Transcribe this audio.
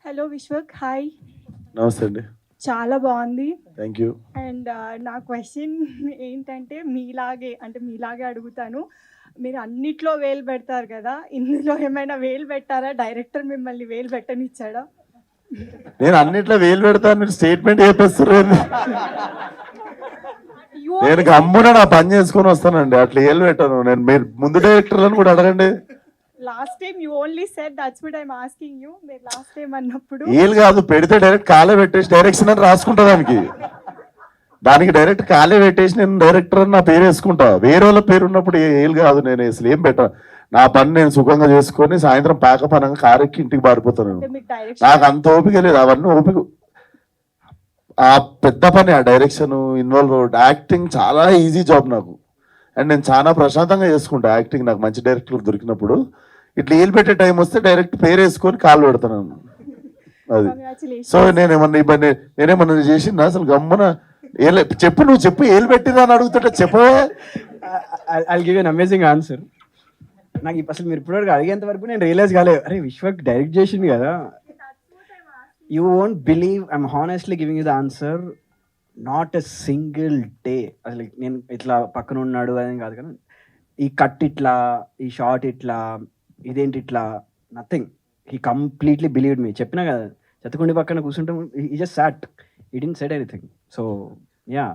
Hello Vishwak, hi. నమస్తే అండి. చాలా బాగుంది. Thank you. అండ్ నా క్వశ్చన్ ఏంటంటే మీలాగే అడుగుతాను. మీరు అన్నిట్లో వేలు పెడతారు కదా, ఇందులో ఏమైనా వేలు పెట్టారా? డైరెక్టర్ మిమ్మల్ని వేలు పెట్టనిచ్చాడా? నేను అన్నిట్లో వేలు పెడతాను స్టేట్మెంట్ చెప్పేస్తారు. నేను గమ్మున నా పని చేసుకొని వస్తానండి, అట్లా వేలు పెట్టాను నేను. మీరు ముందు డైరెక్టర్లను కూడా అడగండి. Last time you only said that's what I am asking you. మీరు లాస్ట్ టైం అన్నప్పుడు ఏలు కాదు, పెడితే డైరెక్ట్ కాలే పెట్టేసి డైరెక్షన్ అని రాసుకుంటా. దానికి డైరెక్ట్ కాలే పెట్టేసి నేను డైరెక్టర్ అని నా పేరు వేసుకుంటా. వేరే వాళ్ళ పేరు ఉన్నప్పుడు ఏలు కాదు, నేను అసలు ఏం పెట్టా. నా పని నేను సుఖంగా చేసుకొని సాయంత్రం పాక పనంగా కారెక్కి ఇంటికి పారిపోతాను. నాకు అంత ఓపిక లేదు, అవన్నీ ఓపిక. ఆ పెద్ద పని, ఆ డైరెక్షన్ ఇన్వాల్వ్, యాక్టింగ్ చాలా ఈజీ జాబ్ నాకు. అండ్ నేను చాలా ప్రశాంతంగా చేసుకుంటా యాక్టింగ్. నాకు మంచి డైరెక్టర్ దొరికినప్పుడు ఇట్లా ఏలు పెట్టే టైం వస్తే డైరెక్ట్ పేరు వేసుకొని కాలు పెడతాను అది. సో నేనేమన్నా చేసిందా అసలు? గమ్మున చెప్పు, నువ్వు చెప్పు, ఏలు పెట్టినా అని అడుగుతుంటే చెప్పవే. I give an amazing answer. నాకు అసలు మీరు ఇప్పటివరకు అడిగేంత వరకు నేను రియలైజ్ కాలేదు, అరే విశ్వక్ డైరెక్ట్ చేసింది కదా. You won't believe, I'm honestly giving you the answer. Not a single day అసలు నేను ఇట్లా పక్కన ఉన్నాడు అని కాదు కానీ, ఈ కట్ ఇట్లా, ఈ షార్ట్ ఇట్లా, ఇదేంటి ఇట్లా, నథింగ్. హీ కంప్లీట్లీ బిలీవ్డ్ మీ. చెప్పినా కదా, చెత్తకుండి పక్కన కూర్చుంటాం, ఈ జస్ట్ సాట్, ఈ didn't said anything. So yeah,